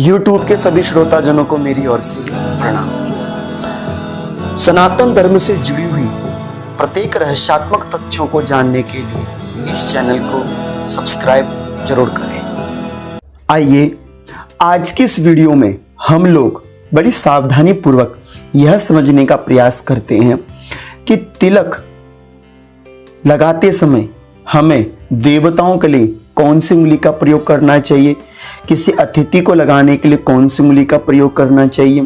YouTube के सभी श्रोताजनों को मेरी ओर से प्रणाम। सनातन धर्म से जुड़ी हुई प्रत्येक रहस्यात्मक तथ्यों को जानने के लिए इस चैनल को सब्सक्राइब जरूर करें। आइए आज की इस वीडियो में हम लोग बड़ी सावधानी पूर्वक यह समझने का प्रयास करते हैं कि तिलक लगाते समय हमें देवताओं के लिए कौन सी उंगली का प्रयोग करना चाहिए, किसी अतिथि को लगाने के लिए कौन सी उंगली का प्रयोग करना चाहिए,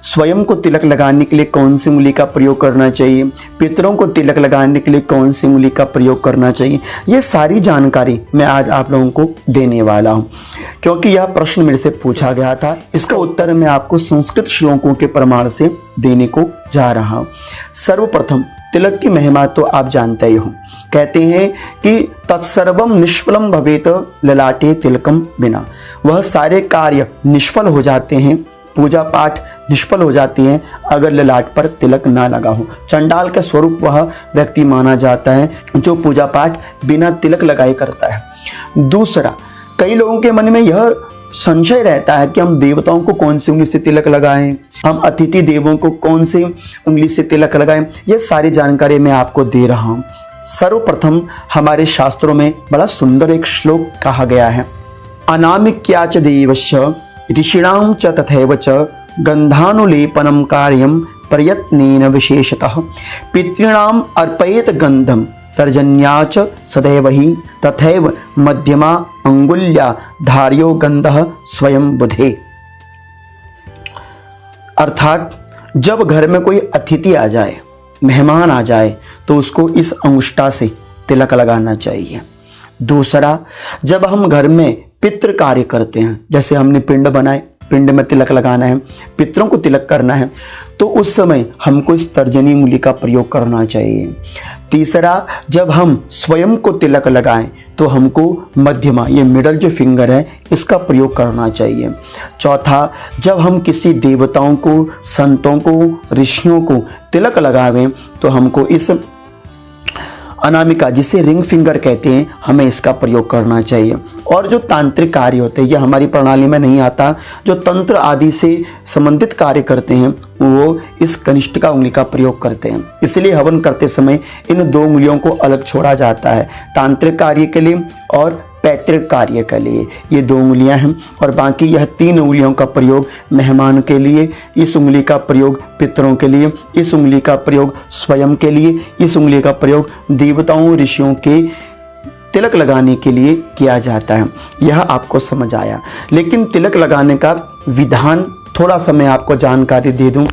स्वयं को तिलक लगाने के लिए कौन सी उंगली का प्रयोग करना चाहिए, पितरों को तिलक लगाने के लिए कौन सी उंगली का प्रयोग करना चाहिए। ये सारी जानकारी मैं आज आप लोगों को देने वाला हूँ, क्योंकि यह प्रश्न मेरे से पूछा गया था। इसका उत्तर मैं आपको संस्कृत श्लोकों के प्रमाण से देने को जा रहा हूँ। सर्वप्रथम तिलक की महिमा तो आप जानते ही हो। कहते हैं कि तत्सर्वम निष्फलम भवेत ललाटे तिलकम बिना। वह सारे कार्य निष्फल हो जाते हैं, पूजा पाठ निष्फल हो जाती हैं अगर ललाट पर तिलक ना लगा हो। चंडाल के स्वरूप वह व्यक्ति माना जाता है जो पूजा पाठ बिना तिलक लगाए करता है। दूसरा, कई लोगों के मन में यह संशय रहता है कि हम देवताओं को कौन सी उंगली से तिलक लगाएं, हम अतिथि देवों को कौन सी उंगली से तिलक लगाएं। यह सारी जानकारी मैं आपको दे रहा हूं। सर्वप्रथम हमारे शास्त्रों में बड़ा सुंदर एक श्लोक कहा गया है, अनामिक्या च देवस्य ऋषिणां च तथैव च गंधानुलेपनम कार्यम प्रयत्नेन विशेषतः पितॄणाम अर्पयेत गंधम तर्जन्या च सदैव ही तथैव मध्यमा अंगुल्या धार्यो गंधः स्वयं बुधे। अर्थात जब घर में कोई अतिथि आ जाए, मेहमान आ जाए, तो उसको इस अंगुष्ठा से तिलक लगाना चाहिए। दूसरा, जब हम घर में पितृ कार्य करते हैं, जैसे हमने पिंड बनाए, पिंड में तिलक लगाना है, पितरों को तिलक करना है, तो उस समय हमको इस तर्जनी उंगली का प्रयोग करना चाहिए। तीसरा, जब हम स्वयं को तिलक लगाएं तो हमको मध्यमा, ये मिडल जो फिंगर है, इसका प्रयोग करना चाहिए। चौथा, जब हम किसी देवताओं को, संतों को, ऋषियों को तिलक लगावें तो हमको इस अनामिका, जिसे रिंग फिंगर कहते हैं, हमें इसका प्रयोग करना चाहिए। और जो तांत्रिक कार्य होते हैं, यह हमारी प्रणाली में नहीं आता, जो तंत्र आदि से संबंधित कार्य करते हैं वो इस कनिष्ठिका उंगली का प्रयोग करते हैं। इसलिए हवन करते समय इन दो उंगलियों को अलग छोड़ा जाता है, तांत्रिक कार्य के लिए और पैतृक कार्य के लिए ये दो उंगलियां हैं, और बाकी यह तीन उंगलियों का प्रयोग मेहमान के लिए, इस उंगली का प्रयोग पितरों के लिए, इस उंगली का प्रयोग स्वयं के लिए, इस उंगली का प्रयोग देवताओं ऋषियों के तिलक लगाने के लिए किया जाता है। यह आपको समझ आया। लेकिन तिलक लगाने का विधान थोड़ा सा मैं आपको जानकारी दे दूं,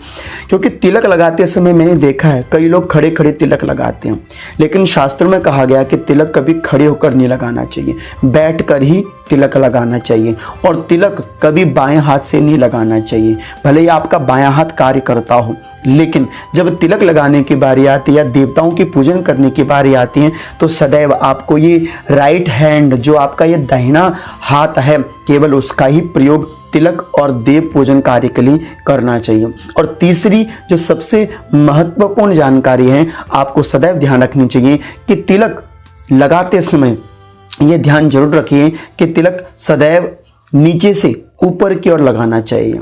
क्योंकि तिलक लगाते समय मैंने देखा है कई लोग खड़े खड़े तिलक लगाते हैं, लेकिन शास्त्रों में कहा गया कि तिलक कभी खड़े होकर नहीं लगाना चाहिए, बैठकर ही तिलक लगाना चाहिए। और तिलक कभी बाएं हाथ से नहीं लगाना चाहिए, भले ही आपका बायां हाथ कार्य करता हो, लेकिन जब तिलक लगाने की बारी आती है या देवताओं की पूजन करने की बारी आती है तो सदैव आपको ये राइट हैंड, जो आपका ये दाहिना हाथ है, केवल उसका ही प्रयोग तिलक और देव पूजन कार्य के लिए करना चाहिए। और तीसरी जो सबसे महत्वपूर्ण जानकारी है, आपको सदैव ध्यान रखनी चाहिए कि तिलक लगाते समय ये ध्यान जरूर रखिए कि तिलक सदैव नीचे से ऊपर की ओर लगाना चाहिए।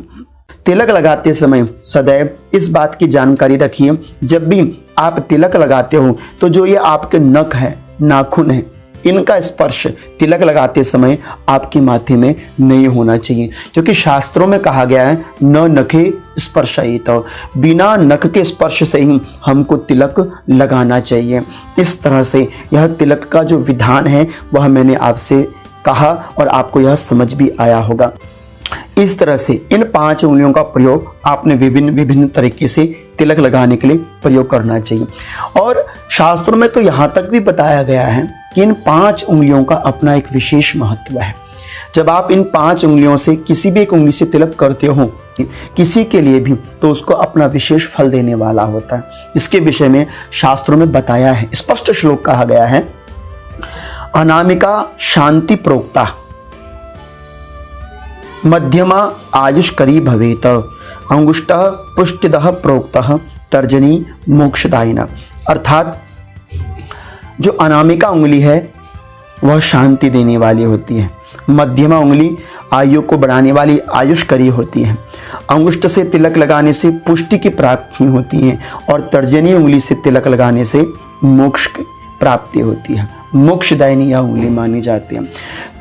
तिलक लगाते समय सदैव इस बात की जानकारी रखिए, जब भी आप तिलक लगाते हो तो जो ये आपके नख है, नाखून है, इनका स्पर्श तिलक लगाते समय आपके माथे में नहीं होना चाहिए, क्योंकि शास्त्रों में कहा गया है न नखे स्पर्शयित, बिना नख के स्पर्श से ही हमको तिलक लगाना चाहिए। इस तरह से यह तिलक का जो विधान है वह मैंने आपसे कहा और आपको यह समझ भी आया होगा। इस तरह से इन 5 उंगलियों का प्रयोग आपने विभिन्न तरीके से तिलक लगाने के लिए प्रयोग करना चाहिए। और शास्त्रों में तो यहाँ तक भी बताया गया है कि इन 5 उंगलियों का अपना एक विशेष महत्व है। जब आप इन 5 उंगलियों से किसी भी एक उंगली से तिलक करते हो किसी के लिए भी, तो उसको अपना विशेष फल देने वाला होता है। इसके विषय में शास्त्रों में बताया है, स्पष्ट श्लोक कहा गया है, अनामिका शांति प्रोक्ता मध्यमा आयुष्करी भवेत अंगुष्ठः पुष्टिदः प्रोक्तः तर्जनी मोक्षदायिना। अर्थात जो अनामिका उंगली है वह शांति देने वाली होती है, मध्यमा उंगली आयु को बढ़ाने वाली आयुष्करी होती है। अंगुष्ठ से तिलक लगाने से पुष्टि की प्राप्ति होती है और तर्जनी उंगली से तिलक लगाने से मोक्ष की प्राप्ति होती है। मोक्षदायिनी यह उंगली मानी जाती है।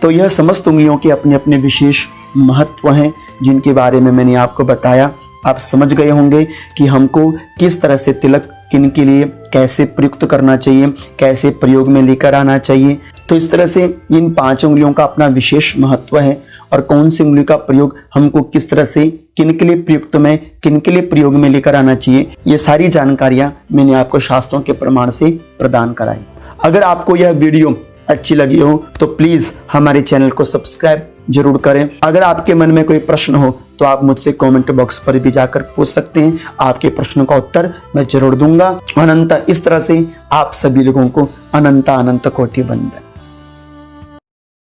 तो यह समस्त उंगलियों के अपने अपने विशेष महत्व हैं जिनके बारे में मैंने आपको बताया। आप समझ गए होंगे कि हमको किस तरह से तिलक किन के लिए कैसे प्रयुक्त करना चाहिए, कैसे प्रयोग में लेकर आना चाहिए। तो इस तरह से इन 5 उंगलियों का अपना विशेष महत्व है और कौन सी उंगली का प्रयोग हमको किस तरह से किन के लिए प्रयुक्त में किन के लिए प्रयोग में लेकर आना चाहिए, ये सारी जानकारियां मैंने आपको शास्त्रों के प्रमाण से प्रदान कराई। अगर आपको यह वीडियो अच्छी लगी हो तो प्लीज हमारे चैनल को सब्सक्राइब जरूर करें। अगर आपके मन में कोई प्रश्न हो तो आप मुझसे कमेंट बॉक्स पर भी जाकर पूछ सकते हैं। आपके प्रश्नों का उत्तर मैं जरूर दूंगा। अनंत इस तरह से आप सभी लोगों को अनंत कोटि वंदन।